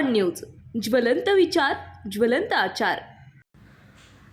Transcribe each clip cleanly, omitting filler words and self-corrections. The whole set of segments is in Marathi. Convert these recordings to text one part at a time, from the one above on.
वन न्यूज, ज्वलंत विचार, ज्वलंत आचार।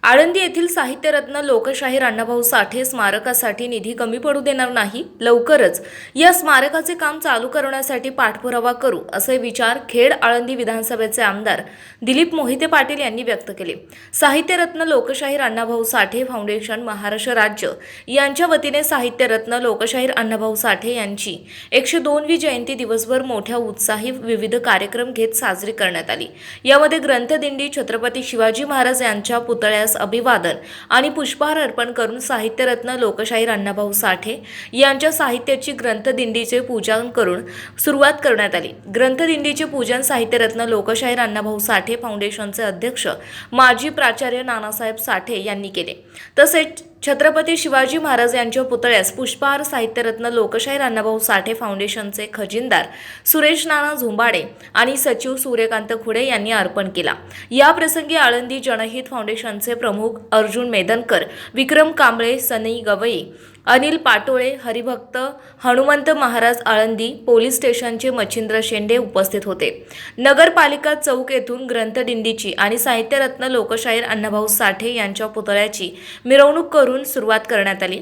आळंदी येथील साहित्यरत्न लोकशाहीर अण्णाभाऊ साठे स्मारकासाठी निधी कमी पडू देणार नाही। लवकरच या स्मारकाचे काम चालू करण्यासाठी पाठपुरावा करू, असे विचार खेड आळंदी विधानसभेचे आमदार दिलीप मोहिते पाटील यांनी व्यक्त केले। साहित्यरत्न लोकशाहीर अण्णाभाऊ साठे फाउंडेशन महाराष्ट्र राज्य यांच्या वतीने साहित्यरत्न लोकशाहीर अण्णाभाऊ साठे यांची 102वी जयंती दिवसभर मोठ्या उत्साही विविध कार्यक्रम घेत साजरी करण्यात आली। यामध्ये ग्रंथदिंडी, छत्रपती शिवाजी महाराज यांच्या पुतळ्यास अभिवादन आणि पुष्पहार अर्पण करून साहित्यरत्न लोकशाहीर अण्णाभाऊ साठे यांच्या साहित्याची ग्रंथदिंडीचे पूजन करून सुरुवात करण्यात आली। ग्रंथदिंडीचे पूजन साहित्यरत्न लोकशाहीर अण्णाभाऊ साठे फाउंडेशनचे अध्यक्ष माजी प्राचार्य नानासाहेब साठे यांनी केले। तसेच छत्रपती शिवाजी महाराज यांच्या पुतळ्यास पुष्पहार साहित्यरत्न लोकशाहीर अण्णाभाऊ साठे फाउंडेशनचे खजिनदार सुरेश नाना झुंबाडे आणि सचिव सूर्यकांत खुडे यांनी अर्पण केला। या प्रसंगी आळंदी जनहित फाउंडेशनचे प्रमुख अर्जुन मेदनकर, विक्रम कांबळे, सनी गवई, अनिल पाटोळे, हरिभक्त हनुमंत महाराज, आळंदी पोलीस स्टेशनचे मच्छिंद्र शेंडे उपस्थित होते। नगरपालिका चौक येथून ग्रंथदिंडीची आणि साहित्यरत्न लोकशाहीर अण्णाभाऊ साठे यांच्या पुतळ्याची मिरवणूक करून सुरुवात करण्यात आली।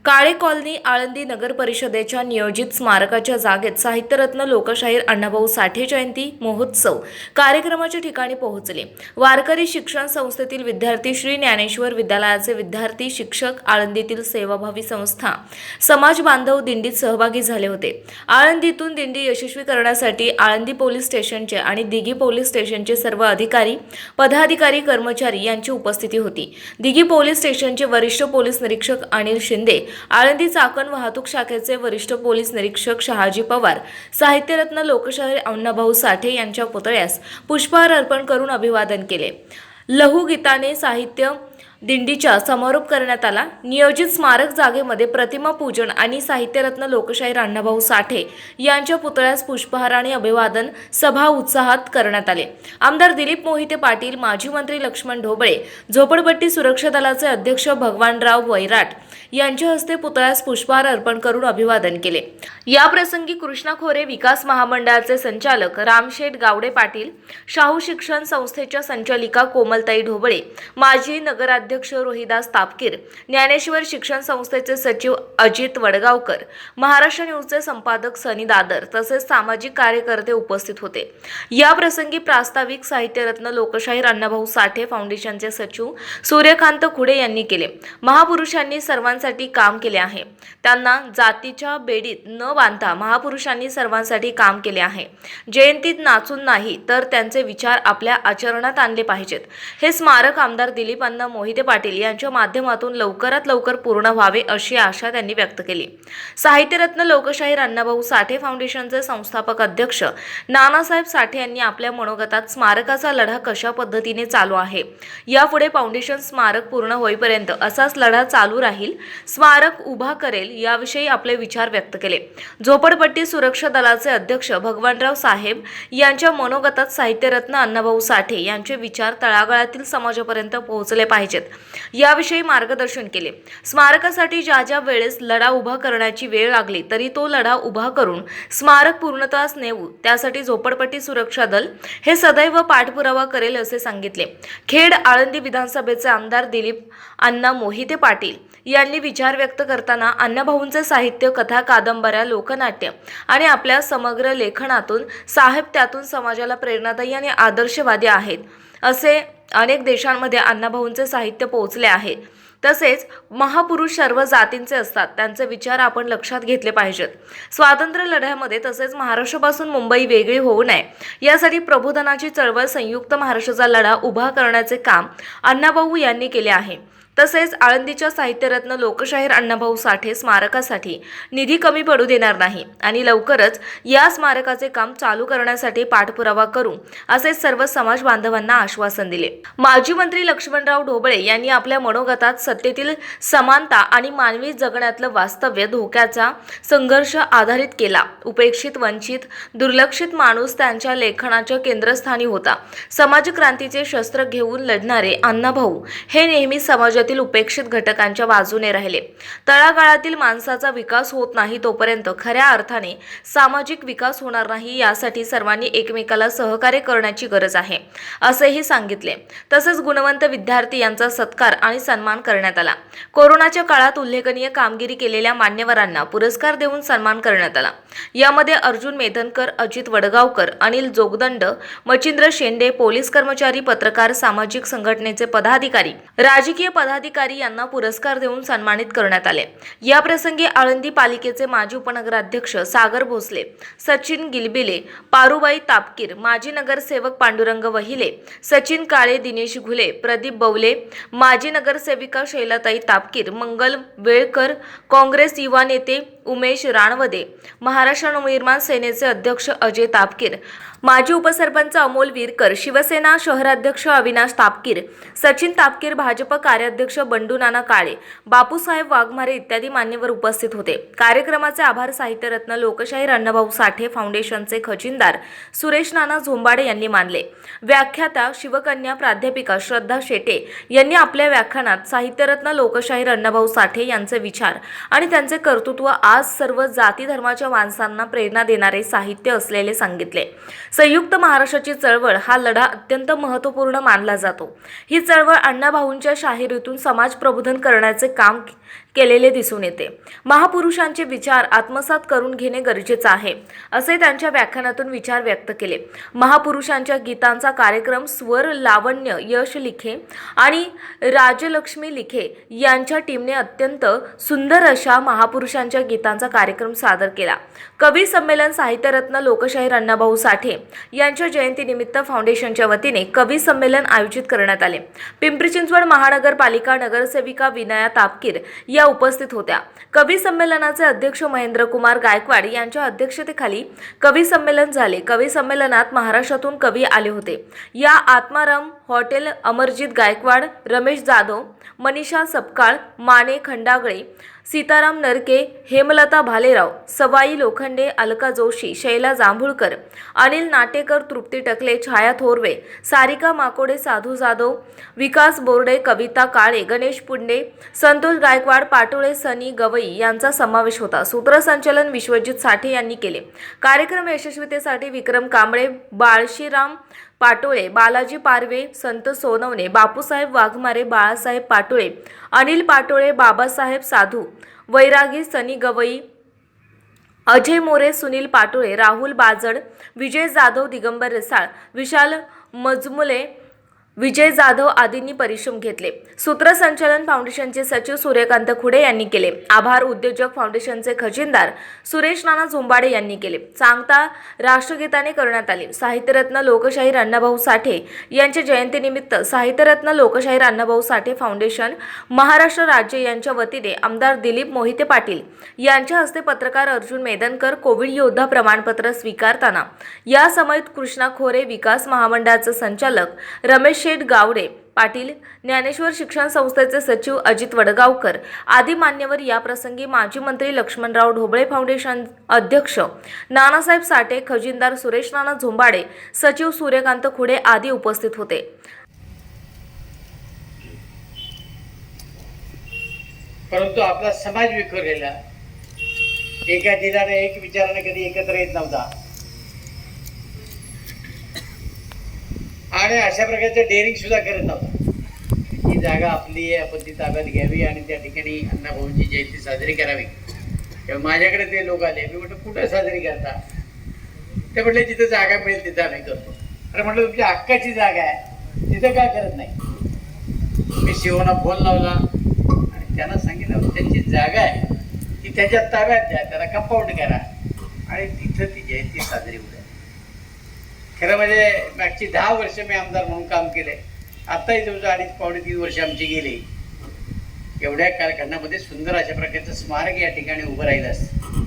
काळे कॉलनी आळंदी नगर परिषदेच्या नियोजित स्मारकाच्या जागेत साहित्यरत्न लोकशाहीर अण्णाभाऊ साठे जयंती महोत्सव कार्यक्रमाच्या ठिकाणी पोहोचले। वारकरी शिक्षण संस्थेतील विद्यार्थी, श्री ज्ञानेश्वर विद्यालयाचे विद्यार्थी, शिक्षक, आळंदीतील सेवाभावी संस्था, समाज बांधव दिंडीत सहभागी झाले होते। आळंदीतून दिंडी यशस्वी करण्यासाठी आळंदी पोलीस स्टेशनचे आणि दिघी पोलीस स्टेशनचे सर्व अधिकारी, पदाधिकारी, कर्मचारी यांची उपस्थिती होती। दिघी पोलीस स्टेशनचे वरिष्ठ पोलीस निरीक्षक अनिल शिंदे, आळंदी चाकण वाहतूक शाखेचे वरिष्ठ पोलीस निरीक्षक शहाजी पवार साहित्यरत्न लोकशाहीर अण्णाभाऊ साठे यांच्या पुतळ्यास पुष्पहार अर्पण करून अभिवादन केले। लघुगीताने साहित्य दिंडीचा समारोप करण्यात आला। नियोजित स्मारक जागेमध्ये प्रतिमा पूजन आणि साहित्यरत्न लोकशाहीर अण्णाभाऊ साठे यांच्या पुतळ्यास पुष्पहार आणि अभिवादन सभा उत्साहात करण्यात आले। आमदार दिलीप मोहिते पाटील, माजी मंत्री लक्ष्मण ढोबळे, झोपडपट्टी सुरक्षा दलाचे अध्यक्ष भगवानराव वैराट यांच्या हस्ते पुतळ्यास पुष्पहार अर्पण करून अभिवादन केले। या प्रसंगी कृष्णा खोरे विकास महामंडळाचे संचालक रामशेठ गावडे पाटील, शाहू शिक्षण संस्थेच्या संचालिका कोमलताई ढोबळे, माजी नगराध्यक्ष रोहिदास तापकीर, ज्ञानेश्वर शिक्षण संस्थेचे सचिव अजित वडगावकर, महाराष्ट्र न्यूजचे संपादक सनी दादर तसेच सामाजिक कार्यकर्ते उपस्थित होते। या प्रसंगी प्रास्ताविक साहित्यरत्न लोकशाहीर अण्णाभाऊ साठे फाउंडेशनचे सचिव सूर्यकांत खुडे यांनी केले। महापुरुषांनी सर्वांसाठी काम केले आहे। त्यांना जातीच्या बेडीत न बांधता महापुरुषांनी सर्वांसाठी काम केले आहे। जयंतीत नाचून नाही तर त्यांचे विचार आपल्या आचरणात आणले पाहिजेत। हे स्मारक आमदार दिलीप अण्णा मोहिते पाटील यांच्या माध्यमातून लवकरात लवकर पूर्ण व्हावे अशी आशा त्यांनी व्यक्त केली। साहित्यरत्न लोकशाहीर अण्णाभाऊ साठे फाउंडेशनचे संस्थापक अध्यक्ष नानासाहेब साठे यांनी आपल्या मनोगतात स्मारकाचा लढा कशा पद्धतीने चालू आहे, यापुढे फाउंडेशन स्मारक पूर्ण होईपर्यंत असाच लढा चालू राहील, स्मारक उभा करेल याविषयी आपले विचार व्यक्त केले। झोपडपट्टी सुरक्षा दलाचे अध्यक्ष भगवानराव साहेब यांच्या मनोगतात साहित्यरत्न अण्णाभाऊ साठे यांचे विचार तळागाळातील समाजापर्यंत पोहोचले पाहिजेत याविषयी मार्गदर्शन केले। स्मारकासाठी ज्या ज्या वेळेस लढा उभा करण्याची वेळ लागली तरी तो लढा उभा करून स्मारक पूर्णत्वास नेऊ, त्यासाठी झोपडपट्टी सुरक्षा दल हे सदैव पाठपुरावा करेल असे सांगितले। खेड आळंदी विधानसभेचे आमदार दिलीप अण्णा मोहिते पाटील यांनी विचार व्यक्त करताना अण्णाभाऊंचे साहित्य, कथा, कादंबऱ्या, लोकनाट्य आणि आपल्या समग्र लेखनातून साहित्यातून समाजाला प्रेरणादायी आणि आदर्शवादी आहेत। असे अनेक देशांमध्ये अण्णाभाऊंचे साहित्य पोहोचले आहे। तसेच महापुरुष सर्व जातींचे असतात, त्यांचे विचार आपण लक्षात घेतले पाहिजेत। स्वातंत्र्य लढ्यामध्ये तसेच महाराष्ट्रापासून मुंबई वेगळी होऊ नये यासाठी प्रबोधनाची चळवळ, संयुक्त महाराष्ट्राचा लढा उभा करण्याचे काम अण्णाभाऊ यांनी केले आहे। तसेच आळंदीच्या साहित्यरत्न लोकशाहीर अण्णाभाऊ साठे स्मारकासाठी निधी कमी पडू देणार नाही आणि लवकरच या स्मारकाचे काम चालू करण्यासाठी पाठपुरावा करू, असे सर्व समाज बांधवांना आश्वासन दिले। माजी मंत्री लक्ष्मणराव ढोबळे यांनी आपल्या मनोगतात सत्तेतील समानता आणि मानवी जगण्यातलं वास्तव्य धोक्याचा संघर्ष आधारित केला। उपेक्षित, वंचित, दुर्लक्षित माणूस त्यांच्या लेखनाच्या केंद्रस्थानी होता। समाजक्रांतीचे शस्त्र घेऊन लढणारे अण्णाभाऊ हे नेहमी समाजातील समाजातील उपेक्षित घटकांच्या बाजूने राहिले. तळागाळातील माणसाचा विकास होत नाही तोपर्यंत खऱ्या अर्थाने सामाजिक विकास होणार नाही. यासाठी सर्वांनी एकमेकाला सहकार्य करण्याची गरज आहे असेही सांगितले. तसेच गुणवंत विद्यार्थी यांचा सत्कार आणि सन्मान करण्यात आला. कोरोनाच्या काळात उल्लेखनीय कामगिरी केलेल्या मान्यवरांना पुरस्कार देऊन सन्मान करण्यात आला. यामध्ये अर्जुन मेधनकर, अजित वडगावकर, अनिल जोगदंड, मचिंद्र शेंडे, पोलीस कर्मचारी, पत्रकार, सामाजिक संघटनेचे पदाधिकारी, राजकीय पदाधिकारी यांना पुरस्कार देऊन सन्मानित करण्यात आले. या प्रसंगी आळंदी पालिकेचे माजी उपनगराध्यक्ष सागर भोसले, सचिन गिलबिले, पारुबाई तापकीर, माजी नगरसेवक पांडुरंग वहिले, सचिन काळे, दिनेश घुले, प्रदीप बवले, माजी नगरसेविका शैलाताई तापकीर, मंगल वेळकर, काँग्रेस युवा नेते उमेश राणवदे, महाराष्ट्र नवनिर्माण सेनेचे अध्यक्ष अजय तापकीर, माजी उपसरपंच अमोल वीरकर, शिवसेना शहराध्यक्ष अविनाश तापकीर, सचिन तापकीर, भाजप कार्याध्यक्ष बंडू नाना काळे, बापूसाहेब वाघमारे इत्यादी मान्यवर उपस्थित होते. कार्यक्रमाचे आभार साहित्यरत्न लोकशाहीर अण्णाभाऊ साठे फाउंडेशनचे खजिनदार सुरेश नाना झोंबाडे यांनी मानले. व्याख्याता शिवकन्या प्राध्यापिका श्रद्धा शेटे यांनी आपल्या व्याख्यानात साहित्यरत्न लोकशाहीर अण्णाभाऊ साठे यांचे विचार आणि त्यांचे कर्तृत्व आज सर्व जाती धर्माच्या माणसांना प्रेरणा देणारे साहित्य असलेले सांगितले. संयुक्त महाराष्ट्राची चळवळ हा लढा अत्यंत महत्त्वपूर्ण मानला जातो. ही चळवळ अण्णाभाऊंच्या शाहिरीतून समाज प्रबोधन करण्याचे काम केलेले दिसून येते. महापुरुषांचे विचार आत्मसात करून घेणे गरजेचे आहे असे त्यांच्या व्याख्यानातून विचार व्यक्त केले. महापुरुषांच्या गीतांचा कार्यक्रम स्वर लावण्य यश लिखे आणि राजलक्ष्मी लिखे यांच्या टीमने अत्यंत सुंदर अशा महापुरुषांच्या गीतांचा कार्यक्रम सादर केला. कवी संमेलन साहित्यरत्न लोकशाहीर अण्णाभाऊ साठे यांच्या जयंतीनिमित्त फाउंडेशनच्या वतीने कवी संमेलन आयोजित करण्यात आले. पिंपरी चिंचवड महानगरपालिका नगरसेविका विनया तापकीर या उपस्थित होत्या. कवी संमेलनाचे अध्यक्ष महेंद्रकुमार गायकवाड यांच्या अध्यक्षतेखाली कवी संमेलन झाले. कवी संमेलनात महाराष्ट्रातून कवी आले होते. या आत्माराम हॉटेल, अमरजित गायकवाड, रमेश जाधव, मनीषा सपकाळ, माने खंडागळे, सीताराम नरके, हेमलता भालेराव, सवाई लोखंडे, अलका जोशी, शैला जांभुळकर, अनिल नाटेकर, तृप्ती टकले, छाया थोरवे, सारिका माकोडे, साधू जाधव, विकास बोर्डे, कविता काळे, गणेश पुंडे, संतोष गायकवाड, पाटोळे, सनी गवई यांचा समावेश होता. सूत्रसंचालन विश्वजित साठे यांनी केले. कार्यक्रम यशस्वीतेसाठी विक्रम कांबळे, बाळशीराम पाटोळे, बालाजी पारवे, संत सोनवणे, बापूसाहेब वाघमारे, बाळासाहेब पाटोळे, अनिल पाटोळे, बाबासाहेब साधू, वैरागी, सनी गवई, अजय मोरे, सुनील पाटोळे, राहुल बाजड, विजय जाधव, दिगंबर रसाळ, विशाल मजमुले, विजय जाधव आदींनी परिश्रम घेतले. सूत्रसंचालन फाउंडेशनचे सचिव सूर्यकांत खुडे यांनी केले. आभार उद्योजक फाउंडेशनचे खजिनदार सुरेश नाना झोंबाडे यांनी केले. सांगता राष्ट्रगीताने करण्यात आले. साहित्यरत्न लोकशाहीर अण्णाभाऊ साठे यांच्या जयंतीनिमित्त साहित्यरत्न लोकशाहीर अण्णाभाऊ साठे फाउंडेशन महाराष्ट्र राज्य यांच्या वतीने आमदार दिलीप मोहिते पाटील यांच्या हस्ते पत्रकार अर्जुन मेधनकर कोविड योद्धा प्रमाणपत्र स्वीकारताना या समयेत कृष्णा खोरे, विकास महामंडळाचे संचालक रमेश शेठ गावडे पाटील, ज्ञानेश्वर शिक्षण संस्थेचे सचिव अजित वडगावकर आदी मान्यवर या प्रसंगी माजी मंत्री लक्ष्मणराव ढोबळे, फाउंडेशन अध्यक्ष नानासाहेब साठे, खजिनदार सुरेश नाना झोंबाडे, सचिव सूर्यकांत खुडे आदी उपस्थित होते. परंतु आपला समाज विखुरलेला, एका दिलाने एक विचाराने कधी एकत्र येत नव्हता आणि अशा प्रकारचं डेअरिंग सुद्धा करत नव्हता. ही जागा आपली आहे, आपण ती ताब्यात घ्यावी आणि त्या ठिकाणी अण्णाभाऊंची जयंती साजरी करावी. तेव्हा माझ्याकडे ते लोक आले. मी म्हटलं कुठं साजरी करता? ते म्हटले जिथं जागा मिळेल तिथं आम्ही करतो. अरे म्हटलं तुमच्या हक्काची जागा आहे, तिथं का करत नाही? मी शिवना फोन लावला आणि त्यांना सांगितलं त्यांची जागा आहे ती त्याच्या ताब्यात द्या, त्याला कंपाऊंड करा आणि तिथं ती जयंती साजरी होईल. खरं म्हणजे मागची 10 वर्ष मी आमदार म्हणून काम केले. आत्ताही जवळजवळ 2.5-3 वर्ष आमची गेली. एवढ्या कालखंडामध्ये सुंदर अशा प्रकारचं स्मारक या ठिकाणी उभं राहिलं असतं.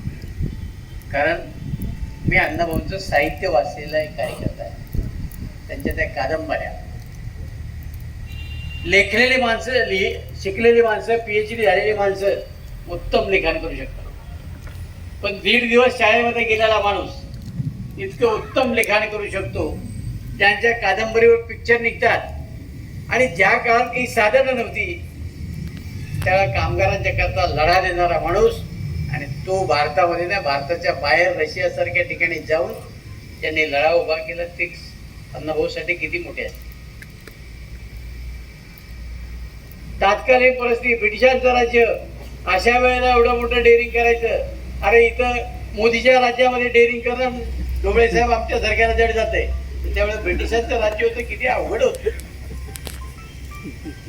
कारण मी अण्णाभाऊंचं साहित्य वाचलेलं एक कार्यकर्ता आहे. त्यांच्या त्या कादंबऱ्या, लेखलेली माणसं, शिकलेली माणसं, PhD झालेली माणसं उत्तम लिखाण करू शकतात. पण 1.5 दिवस शाळेमध्ये गेलेला माणूस इतकं उत्तम लिखाण करू शकतो. त्यांच्या कादंबरीवर पिक्चर निघतात आणि ज्या काळात काही साधनं नव्हती त्या कामगारांच्या करता लढा देणारा माणूस, आणि तो भारतामध्ये ना भारताच्या बाहेर रशियासारख्या ठिकाणी जाऊन त्यांनी लढा उभा केला. ते अण्णाभाऊसाठी किती मोठे आहे. तात्कालीन परिस्थिती, ब्रिटिशांचं राज्य, अशा वेळेला एवढं मोठं डेअरिंग करायचं. अरे इथं मोदीच्या राज्यामध्ये डेअरिंग करणं ढोबळे साहेब आमच्या सरकारला जड जाते. त्यावेळेस ब्रिटिशांचं राज्य होतं, किती अवघड होतं.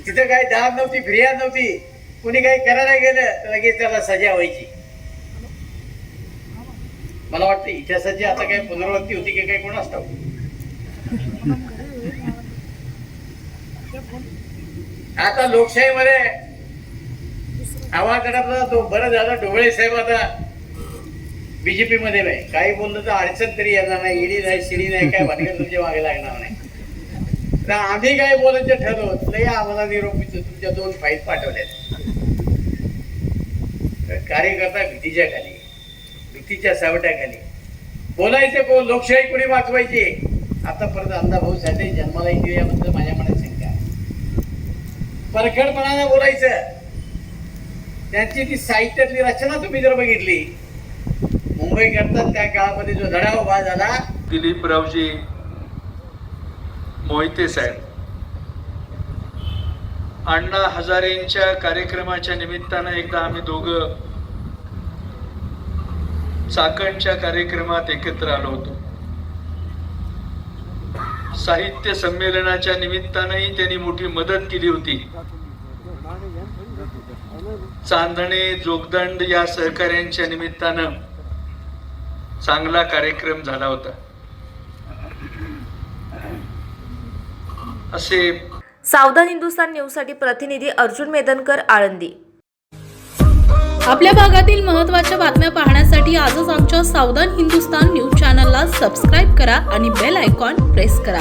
तिथं काही दाद नव्हती, फिर्याद नव्हती. कुणी काही करायला गेलं तर लगेच त्याला सजा व्हायची. मला वाटतं इतिहासाची आता काही पुनरावृत्ती होती की काही कोणास ठाऊक. आता लोकशाहीमध्ये आवाज अडकला तो. बरं झालं ढोबळे साहेब आता बीजेपी मध्ये नाही. काही बोललं तर अडचण तरी येणार नाही, ईडी नाही, शिडी नाही, काय भानगड तुमच्या मागे लागणार नाही. तर आम्ही काय बोलायचं ठरवलं नाही. आम्हाला निरोपीचं तुमच्या 2 फाईल पाठवल्यात. कार्यकर्ता भीतीच्या खाली, भीतीच्या सावटाखाली बोलायचं कोण, लोकशाही कोणी वाचवायची. आता परत अण्णाभाऊ साठे जन्माला येते याबद्दल माझ्या मनात शंका आहे. परखडपणानं बोलायचं. त्यांची ती साहित्यातली रचना तुम्ही जर बघितली, मुंबई करतात त्या काळामध्ये जो लढा उभा झाला, दिलीपरावजी मोहिते साहेब, अण्णा हजारेंच्या कार्यक्रमाच्या निमित्तानं एकदा आम्ही दोघं चाकणच्या कार्यक्रमात एकत्र आलो होतो. साहित्य संमेलनाच्या निमित्तानंही त्यांनी मोठी मदत केली होती. चांदणे, जोगदंड या सहकार्यांच्या निमित्तानं चांगला कार्यक्रम झाला होता. असे सावधान हिंदुस्तान न्यूजसाठी प्रतिनिधी अर्जुन मेदनकर, आळंदी. आपल्या भागातील महत्त्वाच्या बातम्या पाहण्यासाठी आजच आमच्या सावधान हिंदुस्तान न्यूज चॅनलला सबस्क्राईब करा आणि बेल आयकॉन प्रेस करा.